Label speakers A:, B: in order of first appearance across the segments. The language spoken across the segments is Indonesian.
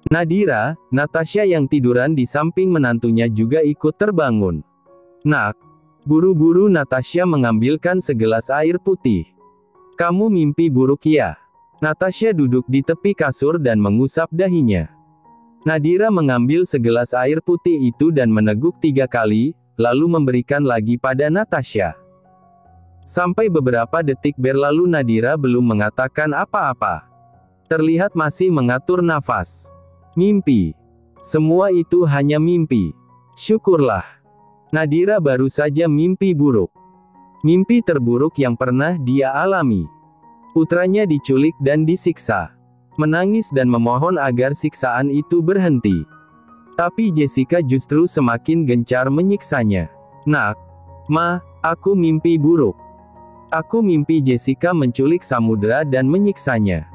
A: Nadira, Natasha yang tiduran di samping menantunya juga ikut terbangun. Nak, buru-buru Natasha mengambilkan segelas air putih. Kamu mimpi buruk ya? Natasha duduk di tepi kasur dan mengusap dahinya. Nadira mengambil segelas air putih itu dan meneguk 3 kali, lalu memberikan lagi pada Natasha. Sampai beberapa detik berlalu Nadira belum mengatakan apa-apa. Terlihat masih mengatur nafas. Mimpi. Semua itu hanya mimpi. Syukurlah. Nadira baru saja mimpi buruk. Mimpi terburuk yang pernah dia alami. Putranya diculik dan disiksa. Menangis dan memohon agar siksaan itu berhenti. Tapi Jessica justru semakin gencar menyiksanya. Nak, Ma, aku mimpi buruk. Aku mimpi Jessica menculik Samudra dan menyiksanya.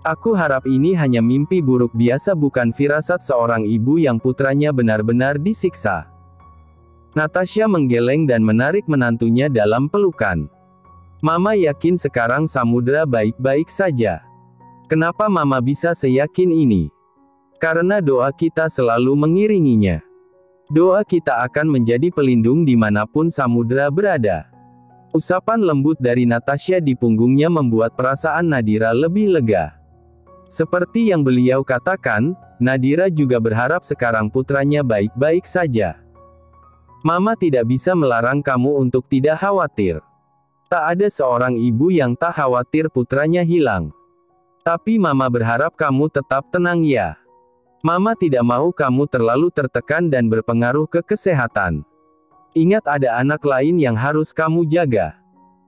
A: Aku harap ini hanya mimpi buruk biasa, bukan firasat seorang ibu yang putranya benar-benar disiksa. Natasha menggeleng dan menarik menantunya dalam pelukan. Mama yakin sekarang Samudra baik-baik saja. Kenapa Mama bisa seyakin ini? Karena doa kita selalu mengiringinya. Doa kita akan menjadi pelindung dimanapun Samudra berada. Usapan lembut dari Natasha di punggungnya membuat perasaan Nadira lebih lega. Seperti yang beliau katakan, Nadira juga berharap sekarang putranya baik-baik saja. Mama tidak bisa melarang kamu untuk tidak khawatir. Tak ada seorang ibu yang tak khawatir putranya hilang. Tapi Mama berharap kamu tetap tenang ya. Mama tidak mau kamu terlalu tertekan dan berpengaruh ke kesehatan. Ingat ada anak lain yang harus kamu jaga.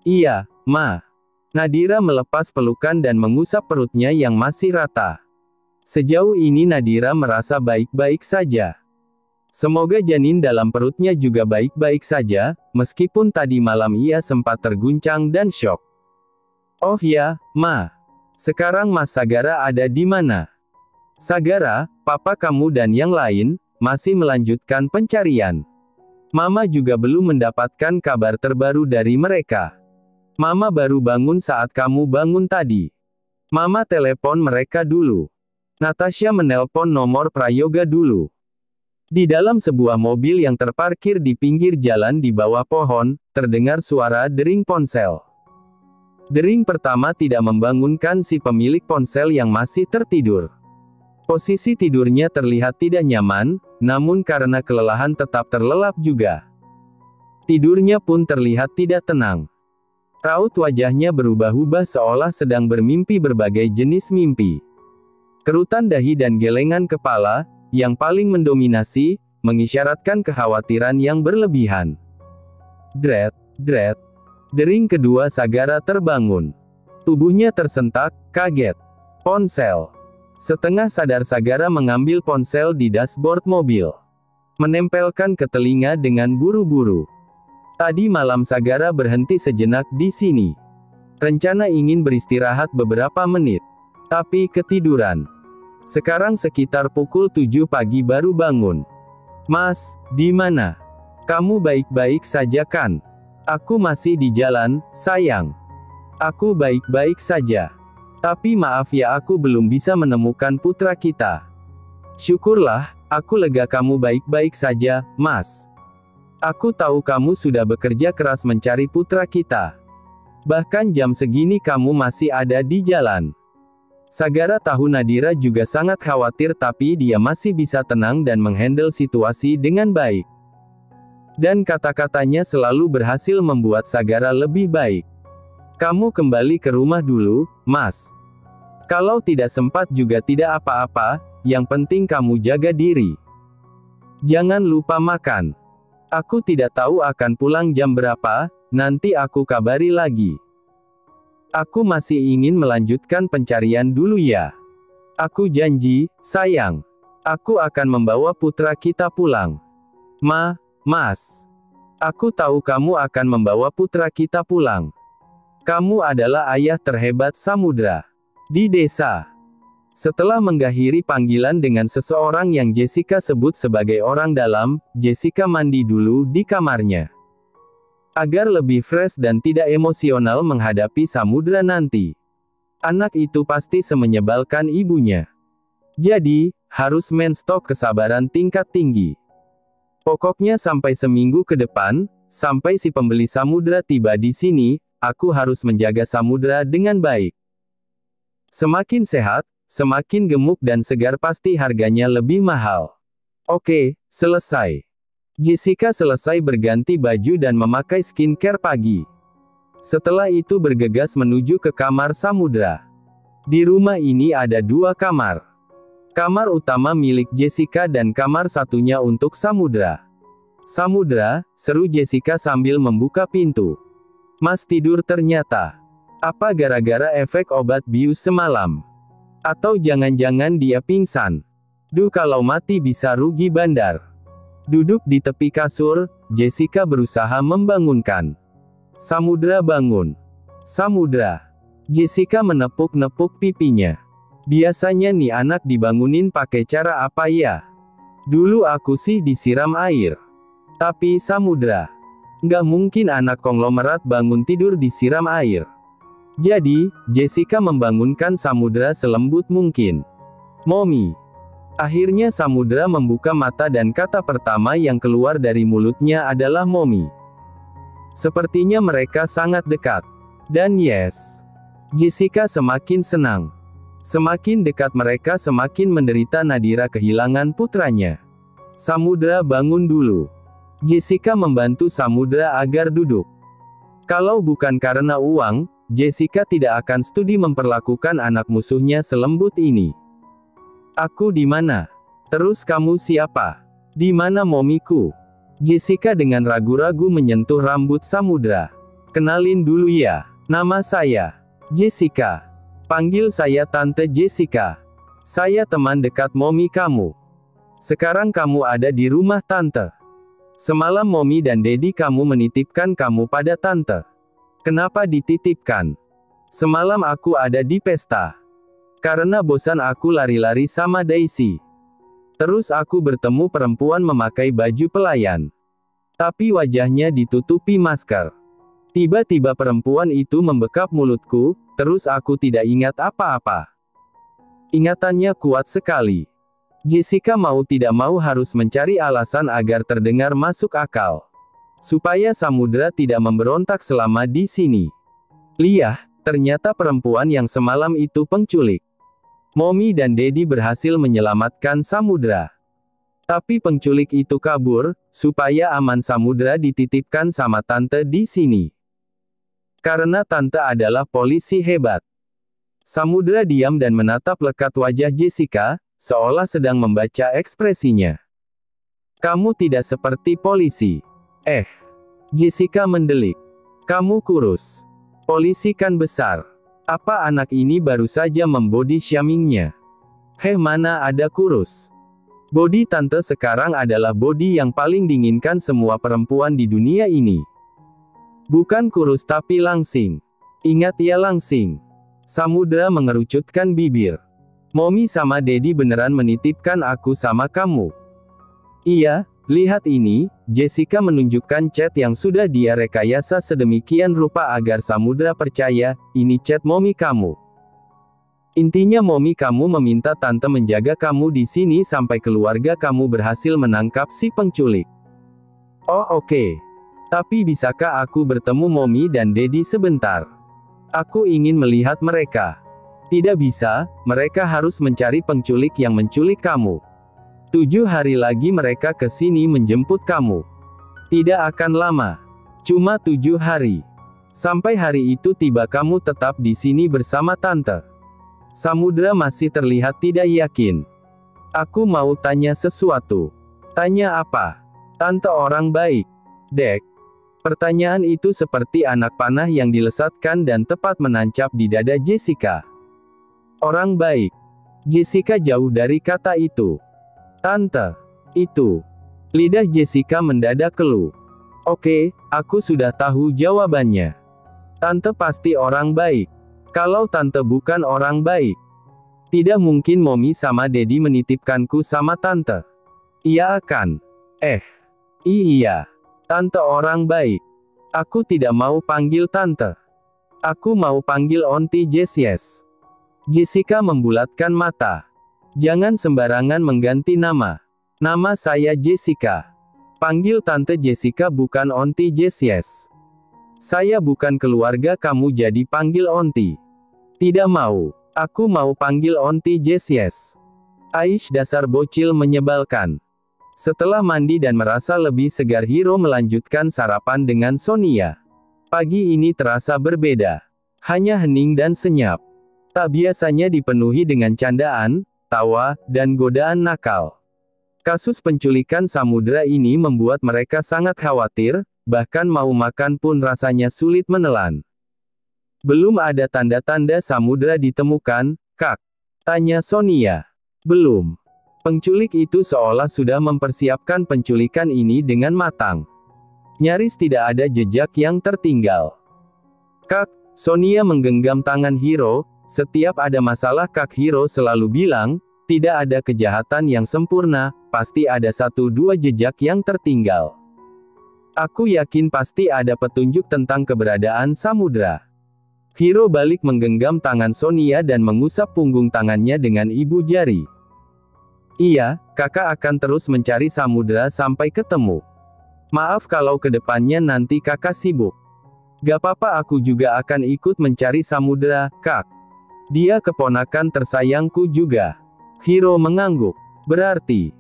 A: Iya, Ma. Nadira melepas pelukan dan mengusap perutnya yang masih rata. Sejauh ini Nadira merasa baik-baik saja. Semoga janin dalam perutnya juga baik-baik saja, meskipun tadi malam ia sempat terguncang dan syok. Oh ya, Ma. Sekarang Mas Sagara ada di mana? Sagara, papa kamu dan yang lain, masih melanjutkan pencarian. Mama juga belum mendapatkan kabar terbaru dari mereka. Mama baru bangun saat kamu bangun tadi. Mama telepon mereka dulu. Natasha menelpon nomor Prayoga dulu. Di dalam sebuah mobil yang terparkir di pinggir jalan di bawah pohon, terdengar suara dering ponsel. Dering pertama tidak membangunkan si pemilik ponsel yang masih tertidur. Posisi tidurnya terlihat tidak nyaman, namun karena kelelahan tetap terlelap juga. Tidurnya pun terlihat tidak tenang. Raut wajahnya berubah-ubah seolah sedang bermimpi berbagai jenis mimpi. Kerutan dahi dan gelengan kepala, yang paling mendominasi, mengisyaratkan kekhawatiran yang berlebihan. Dret, dret. Dering kedua Sagara terbangun. Tubuhnya tersentak, kaget. Ponsel. Setengah sadar Sagara mengambil ponsel di dashboard mobil. Menempelkan ke telinga dengan buru-buru. Tadi malam Sagara berhenti sejenak di sini. Rencana ingin beristirahat beberapa menit. Tapi ketiduran. Sekarang sekitar pukul 7 pagi baru bangun. Mas, di mana? Kamu baik-baik saja kan? Aku masih di jalan, sayang. Aku baik-baik saja. Tapi maaf ya, aku belum bisa menemukan putra kita. Syukurlah, aku lega kamu baik-baik saja, Mas. Aku tahu kamu sudah bekerja keras mencari putra kita. Bahkan jam segini kamu masih ada di jalan. Sagara tahu Nadira juga sangat khawatir, tapi dia masih bisa tenang dan menghandle situasi dengan baik. Dan kata-katanya selalu berhasil membuat Sagara lebih baik. Kamu kembali ke rumah dulu, Mas. Kalau tidak sempat juga tidak apa-apa, yang penting kamu jaga diri. Jangan lupa makan. Aku tidak tahu akan pulang jam berapa, nanti aku kabari lagi. Aku masih ingin melanjutkan pencarian dulu ya. Aku janji, sayang. Aku akan membawa putra kita pulang. Mas. Aku tahu kamu akan membawa putra kita pulang. Kamu adalah ayah terhebat Samudra di desa. Setelah mengakhiri panggilan dengan seseorang yang Jessica sebut sebagai orang dalam, Jessica mandi dulu di kamarnya. Agar lebih fresh dan tidak emosional menghadapi Samudra nanti. Anak itu pasti semenyebalkan ibunya. Jadi, harus men-stok kesabaran tingkat tinggi. Pokoknya sampai seminggu ke depan, sampai si pembeli samudra tiba di sini, aku harus menjaga samudra dengan baik. Semakin sehat, semakin gemuk dan segar pasti harganya lebih mahal. Oke, selesai. Jessica selesai berganti baju dan memakai skincare pagi. Setelah itu bergegas menuju ke kamar samudra. Di rumah ini ada 2 kamar. Kamar utama milik Jessica dan kamar satunya untuk samudra. Samudra, seru Jessica sambil membuka pintu. Mas tidur ternyata. Apa gara-gara efek obat bius semalam? Atau jangan-jangan dia pingsan? Duh, kalau mati bisa rugi bandar. Duduk di tepi kasur, Jessica berusaha membangunkan. Samudra bangun. Samudra. Jessica menepuk-nepuk pipinya. Biasanya nih anak dibangunin pakai cara apa ya? Dulu aku sih disiram air. Tapi Samudra. Nggak mungkin anak konglomerat bangun tidur disiram air. Jadi, Jessica membangunkan Samudra selembut mungkin. Mommy. Akhirnya Samudra membuka mata dan kata pertama yang keluar dari mulutnya adalah Mommy. Sepertinya mereka sangat dekat. Dan yes, Jessica semakin senang. Semakin dekat mereka semakin menderita Nadira kehilangan putranya. Samudra bangun dulu. Jessica membantu Samudra agar duduk. Kalau bukan karena uang, Jessica tidak akan studi memperlakukan anak musuhnya selembut ini. Aku di mana? Terus kamu siapa? Di mana momiku? Jessica dengan ragu-ragu menyentuh rambut Samudra. Kenalin dulu ya, nama saya Jessica. Panggil saya Tante Jessica. Saya teman dekat Momi kamu. Sekarang kamu ada di rumah Tante. Semalam Momi dan Dedi kamu menitipkan kamu pada Tante. Kenapa dititipkan? Semalam aku ada di pesta. Karena bosan aku lari-lari sama Daisy. Terus aku bertemu perempuan memakai baju pelayan. Tapi wajahnya ditutupi masker. Tiba-tiba perempuan itu membekap mulutku, terus aku tidak ingat apa-apa. Ingatannya kuat sekali. Jessica mau tidak mau harus mencari alasan agar terdengar masuk akal. Supaya Samudra tidak memberontak selama di sini. Liah, ternyata perempuan yang semalam itu penculik. Momi dan Dedi berhasil menyelamatkan Samudra. Tapi penculik itu kabur, supaya aman Samudra dititipkan sama Tante di sini. Karena Tante adalah polisi hebat. Samudra diam dan menatap lekat wajah Jessica, seolah sedang membaca ekspresinya. Kamu tidak seperti polisi. Jessica mendelik. Kamu kurus. Polisi kan besar. Apa anak ini baru saja membody shamingnya? Mana ada kurus. Body Tante sekarang adalah body yang paling diinginkan semua perempuan di dunia ini. Bukan kurus tapi langsing. Ingat ya langsing. Samudra mengerucutkan bibir. Momi sama Dedi beneran menitipkan aku sama kamu. Iya, lihat ini, Jessica menunjukkan chat yang sudah dia rekayasa sedemikian rupa agar Samudra percaya, ini chat Momi kamu. Intinya Momi kamu meminta Tante menjaga kamu di sini sampai keluarga kamu berhasil menangkap si penculik. Oh oke. Tapi bisakah aku bertemu Momi dan Dedi sebentar? Aku ingin melihat mereka. Tidak bisa, mereka harus mencari penculik yang menculik kamu. 7 hari lagi mereka ke sini menjemput kamu. Tidak akan lama. Cuma 7 hari. Sampai hari itu tiba kamu tetap di sini bersama Tante. Samudra masih terlihat tidak yakin. Aku mau tanya sesuatu. Tanya apa? Tante orang baik. Dek. Pertanyaan itu seperti anak panah yang dilesatkan dan tepat menancap di dada Jessica. Orang baik. Jessica jauh dari kata itu. Tante. Itu. Lidah Jessica mendadak keluh. Oke, aku sudah tahu jawabannya. Tante pasti orang baik. Kalau Tante bukan orang baik, tidak mungkin Momi sama Dedi menitipkanku sama Tante. Ia akan. Iya. Tante orang baik. Aku tidak mau panggil Tante. Aku mau panggil Onti Jess. Jessica membulatkan mata. Jangan sembarangan mengganti nama. Nama saya Jessica. Panggil Tante Jessica bukan Onti Jessies. Saya bukan keluarga kamu jadi panggil Onti. Tidak mau. Aku mau panggil Onti Jessies. Aish, dasar bocil menyebalkan. Setelah mandi dan merasa lebih segar, Hiro melanjutkan sarapan dengan Sonia. Pagi ini terasa berbeda. Hanya hening dan senyap. Tak biasanya dipenuhi dengan candaan, tawa, dan godaan nakal. Kasus penculikan Samudra ini membuat mereka sangat khawatir, bahkan mau makan pun rasanya sulit menelan. Belum ada tanda-tanda Samudra ditemukan, Kak? Tanya Sonia. Belum. Penculik itu seolah sudah mempersiapkan penculikan ini dengan matang. Nyaris tidak ada jejak yang tertinggal. Kak, Sonia menggenggam tangan Hiro. Setiap ada masalah Kak, Hiro selalu bilang, tidak ada kejahatan yang sempurna, pasti ada 1-2 jejak yang tertinggal. Aku yakin pasti ada petunjuk tentang keberadaan Samudra. Hiro balik menggenggam tangan Sonia dan mengusap punggung tangannya dengan ibu jari. Iya, kakak akan terus mencari Samudra sampai ketemu. Maaf kalau kedepannya nanti kakak sibuk. Gak apa-apa, aku juga akan ikut mencari Samudra, Kak. Dia keponakan tersayangku juga. Hiro mengangguk. Berarti,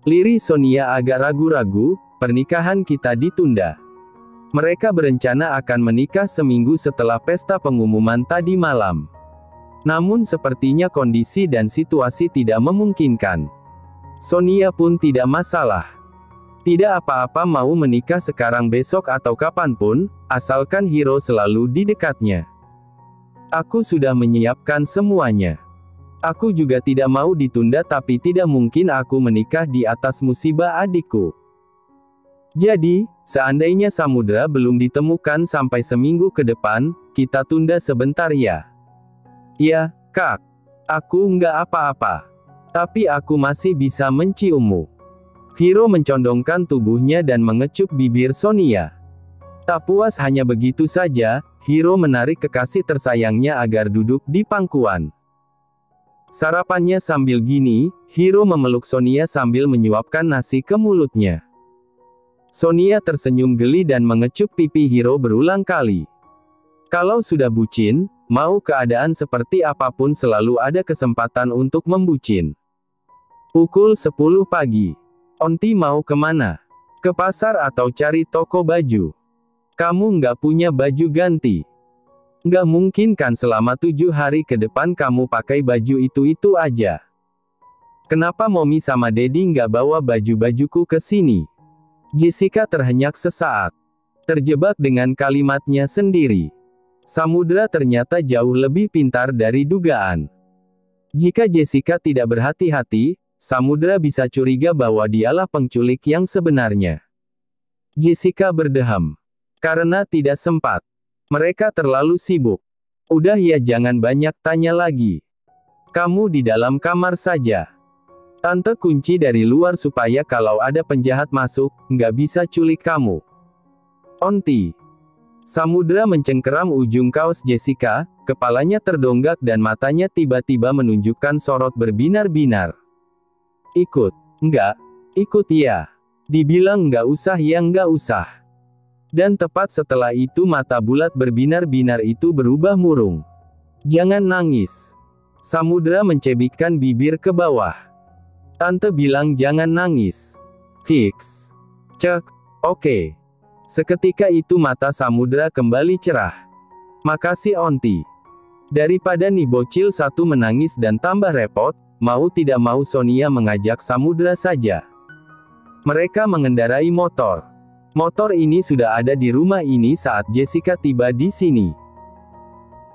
A: lirik Sonia agak ragu-ragu, pernikahan kita ditunda. Mereka berencana akan menikah seminggu setelah pesta pengumuman tadi malam. Namun sepertinya kondisi dan situasi tidak memungkinkan. Sonia pun tidak masalah. Tidak apa-apa mau menikah sekarang, besok atau kapanpun, asalkan Hiro selalu di dekatnya. Aku sudah menyiapkan semuanya. Aku juga tidak mau ditunda, tapi tidak mungkin aku menikah di atas musibah adikku. Jadi, seandainya Samudra belum ditemukan sampai seminggu ke depan, kita tunda sebentar ya. Ya, Kak. Aku nggak apa-apa. Tapi aku masih bisa menciummu. Hiro mencondongkan tubuhnya dan mengecup bibir Sonia. Tak puas hanya begitu saja, Hiro menarik kekasih tersayangnya agar duduk di pangkuan. Sarapannya sambil gini, Hiro memeluk Sonia sambil menyuapkan nasi ke mulutnya. Sonia tersenyum geli dan mengecup pipi Hiro berulang kali. Kalau sudah bucin, mau keadaan seperti apapun selalu ada kesempatan untuk membucin. Pukul 10 pagi. Onti mau kemana? Ke pasar atau cari toko baju? Kamu nggak punya baju ganti? Nggak mungkin kan selama 7 hari ke depan kamu pakai baju itu-itu aja. Kenapa Mommy sama Daddy nggak bawa baju-bajuku ke sini? Jessica terhenyak sesaat. Terjebak dengan kalimatnya sendiri. Samudra ternyata jauh lebih pintar dari dugaan. Jika Jessica tidak berhati-hati, Samudra bisa curiga bahwa dialah penculik yang sebenarnya. Jessica berdeham. Karena tidak sempat. Mereka terlalu sibuk. Udah ya, jangan banyak tanya lagi. Kamu di dalam kamar saja. Tante kunci dari luar supaya kalau ada penjahat masuk, nggak bisa culik kamu. Onti. Samudra mencengkeram ujung kaos Jessica, kepalanya terdonggak dan matanya tiba-tiba menunjukkan sorot berbinar-binar. Ikut. Enggak. Ikut ya. Dibilang nggak usah ya nggak usah. Dan tepat setelah itu mata bulat berbinar-binar itu berubah murung. Jangan nangis. Samudra mencebikkan bibir ke bawah. Tante bilang jangan nangis. Hiks. Cek. Oke. Seketika itu mata Samudra kembali cerah. Makasih Onti. Daripada nih bocil satu menangis dan tambah repot, mau tidak mau Sonia mengajak Samudra saja. Mereka mengendarai motor. Motor ini sudah ada di rumah ini saat Jessica tiba di sini.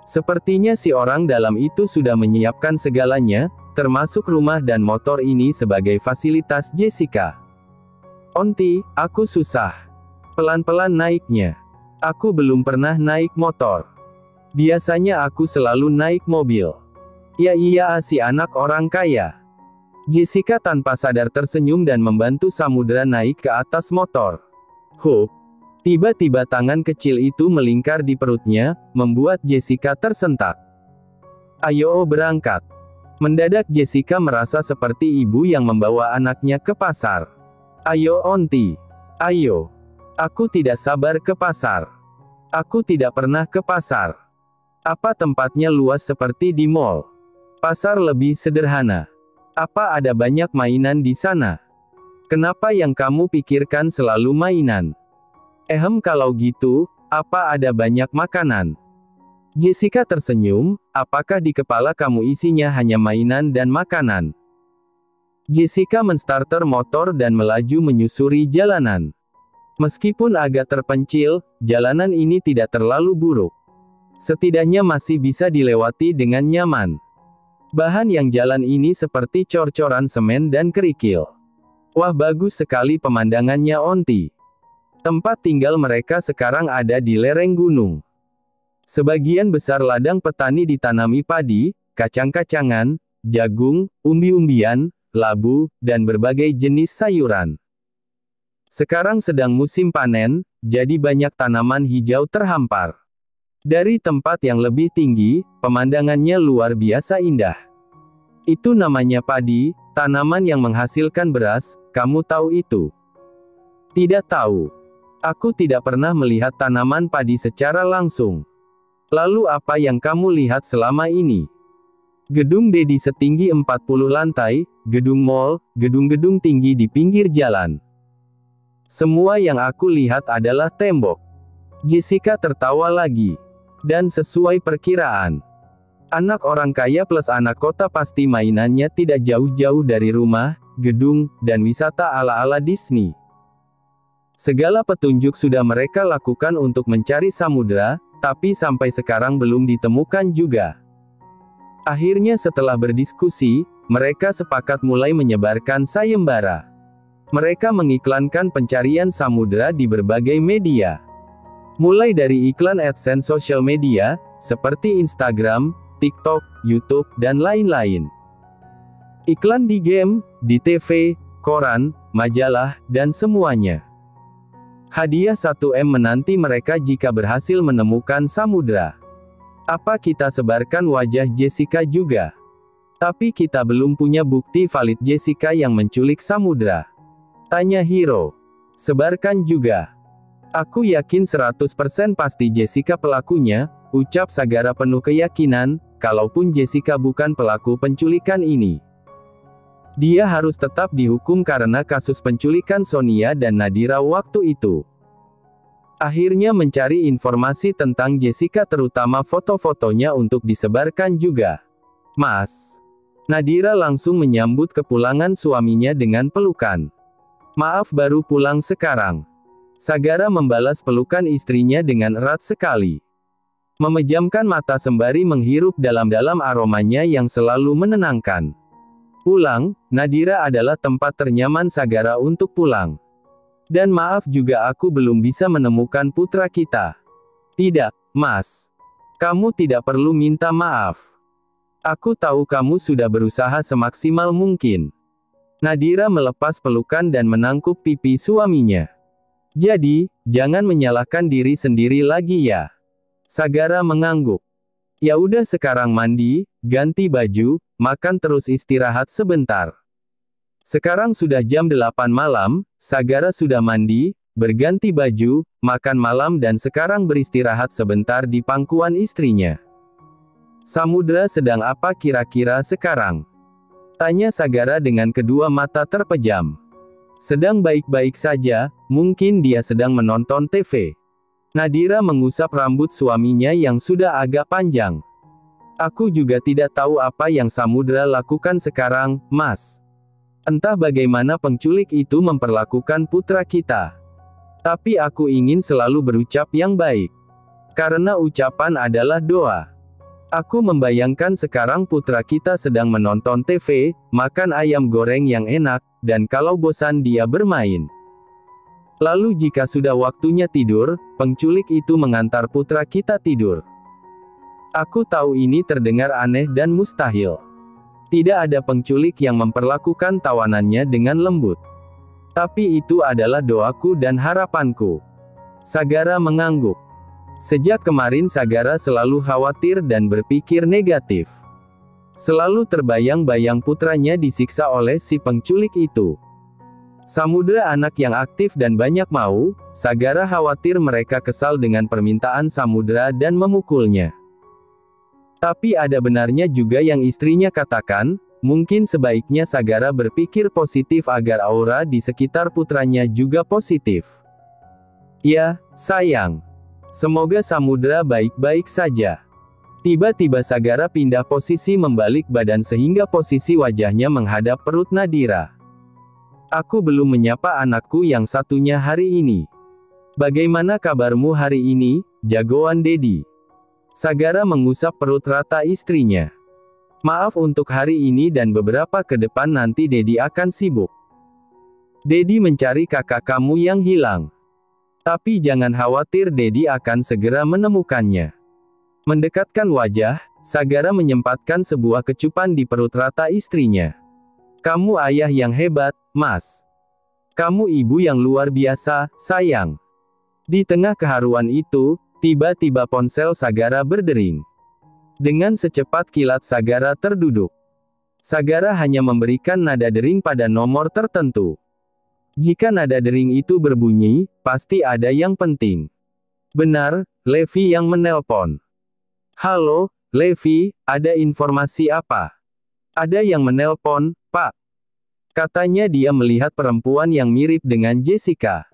A: Sepertinya si orang dalam itu sudah menyiapkan segalanya, termasuk rumah dan motor ini sebagai fasilitas Jessica. Onti, aku susah. Pelan-pelan naiknya. Aku belum pernah naik motor. Biasanya aku selalu naik mobil. Ya iya, si anak orang kaya. Jessica tanpa sadar tersenyum dan membantu Samudra naik ke atas motor. Hup. Tiba-tiba tangan kecil itu melingkar di perutnya, membuat Jessica tersentak. Ayo berangkat. Mendadak Jessica merasa seperti ibu yang membawa anaknya ke pasar. Ayo Onti. Ayo. Aku tidak sabar ke pasar. Aku tidak pernah ke pasar. Apa tempatnya luas seperti di mall? Pasar lebih sederhana. Apa ada banyak mainan di sana? Kenapa yang kamu pikirkan selalu mainan? Kalau gitu, apa ada banyak makanan? Jessica tersenyum, apakah di kepala kamu isinya hanya mainan dan makanan? Jessica menstarter motor dan melaju menyusuri jalanan. Meskipun agak terpencil, jalanan ini tidak terlalu buruk. Setidaknya masih bisa dilewati dengan nyaman. Bahan yang jalan ini seperti cor-coran semen dan kerikil. Wah, bagus sekali pemandangannya Onti. Tempat tinggal mereka sekarang ada di lereng gunung. Sebagian besar ladang petani ditanami padi, kacang-kacangan, jagung, umbi-umbian, labu, dan berbagai jenis sayuran. Sekarang sedang musim panen, jadi banyak tanaman hijau terhampar. Dari tempat yang lebih tinggi, pemandangannya luar biasa indah. Itu namanya padi, tanaman yang menghasilkan beras, kamu tahu itu? Tidak tahu. Aku tidak pernah melihat tanaman padi secara langsung. Lalu apa yang kamu lihat selama ini? Gedung Dedi setinggi 40 lantai, gedung mall, gedung-gedung tinggi di pinggir jalan. Semua yang aku lihat adalah tembok. Jessica tertawa lagi. Dan sesuai perkiraan, anak orang kaya plus anak kota pasti mainannya tidak jauh-jauh dari rumah, gedung, dan wisata ala-ala Disney. Segala petunjuk sudah mereka lakukan untuk mencari samudera, tapi sampai sekarang belum ditemukan juga. Akhirnya setelah berdiskusi, mereka sepakat mulai menyebarkan sayembara. Mereka mengiklankan pencarian samudera di berbagai media. Mulai dari iklan AdSense sosial media, seperti Instagram, TikTok, YouTube, dan lain-lain. Iklan di game, di TV, koran, majalah, dan semuanya. Hadiah 1M menanti mereka jika berhasil menemukan samudera. Apa kita sebarkan wajah Jessica juga? Tapi kita belum punya bukti valid Jessica yang menculik samudera. Tanya Hiro. Sebarkan juga. Aku yakin 100% pasti Jessica pelakunya, ucap Sagara penuh keyakinan, kalaupun Jessica bukan pelaku penculikan ini. Dia harus tetap dihukum karena kasus penculikan Sonia dan Nadira waktu itu. Akhirnya mencari informasi tentang Jessica terutama foto-fotonya untuk disebarkan juga. Mas. Nadira langsung menyambut kepulangan suaminya dengan pelukan. Maaf baru pulang sekarang. Sagara membalas pelukan istrinya dengan erat sekali. Memejamkan mata sembari menghirup dalam-dalam aromanya yang selalu menenangkan. Pulang, Nadira adalah tempat ternyaman Sagara untuk pulang. Dan maaf juga aku belum bisa menemukan putra kita. Tidak, Mas. Kamu tidak perlu minta maaf. Aku tahu kamu sudah berusaha semaksimal mungkin. Nadira melepas pelukan dan menangkup pipi suaminya. Jadi, jangan menyalahkan diri sendiri lagi ya. Sagara mengangguk. Ya udah sekarang mandi, ganti baju, makan terus istirahat sebentar. Sekarang sudah jam 8 malam, Sagara sudah mandi, berganti baju, makan malam dan sekarang beristirahat sebentar di pangkuan istrinya. Samudera sedang apa kira-kira sekarang? Tanya Sagara dengan kedua mata terpejam. Sedang baik-baik saja, mungkin dia sedang menonton TV. Nadira mengusap rambut suaminya yang sudah agak panjang. Aku juga tidak tahu apa yang Samudera lakukan sekarang, Mas. Entah bagaimana penculik itu memperlakukan putra kita. Tapi aku ingin selalu berucap yang baik. Karena ucapan adalah doa. Aku membayangkan sekarang putra kita sedang menonton TV, makan ayam goreng yang enak, dan kalau bosan dia bermain. Lalu jika sudah waktunya tidur, penculik itu mengantar putra kita tidur. Aku tahu ini terdengar aneh dan mustahil. Tidak ada penculik yang memperlakukan tawanannya dengan lembut. Tapi itu adalah doaku dan harapanku. Sagara mengangguk. Sejak kemarin Sagara selalu khawatir dan berpikir negatif. Selalu terbayang-bayang putranya disiksa oleh si penculik itu. Samudra anak yang aktif dan banyak mau, Sagara khawatir mereka kesal dengan permintaan Samudra dan memukulnya. Tapi ada benarnya juga yang istrinya katakan, mungkin sebaiknya Sagara berpikir positif agar aura di sekitar putranya juga positif. Ya, sayang. Semoga Samudra baik-baik saja. Tiba-tiba Sagara pindah posisi membalik badan sehingga posisi wajahnya menghadap perut Nadira. Aku belum menyapa anakku yang satunya hari ini. Bagaimana kabarmu hari ini, jagoan Dedi? Sagara mengusap perut rata istrinya. Maaf untuk hari ini dan beberapa ke depan nanti Dedi akan sibuk. Dedi mencari kakak kamu yang hilang. Tapi jangan khawatir, Dedi akan segera menemukannya. Mendekatkan wajah, Sagara menyempatkan sebuah kecupan di perut rata istrinya. Kamu ayah yang hebat, Mas. Kamu ibu yang luar biasa, sayang. Di tengah keharuan itu, tiba-tiba ponsel Sagara berdering. Dengan secepat kilat Sagara terduduk. Sagara hanya memberikan nada dering pada nomor tertentu. Jika nada dering itu berbunyi, pasti ada yang penting. Benar, Levi yang menelpon. Halo, Levi, ada informasi apa? Ada yang menelpon, Pak. Katanya dia melihat perempuan yang mirip dengan Jessica.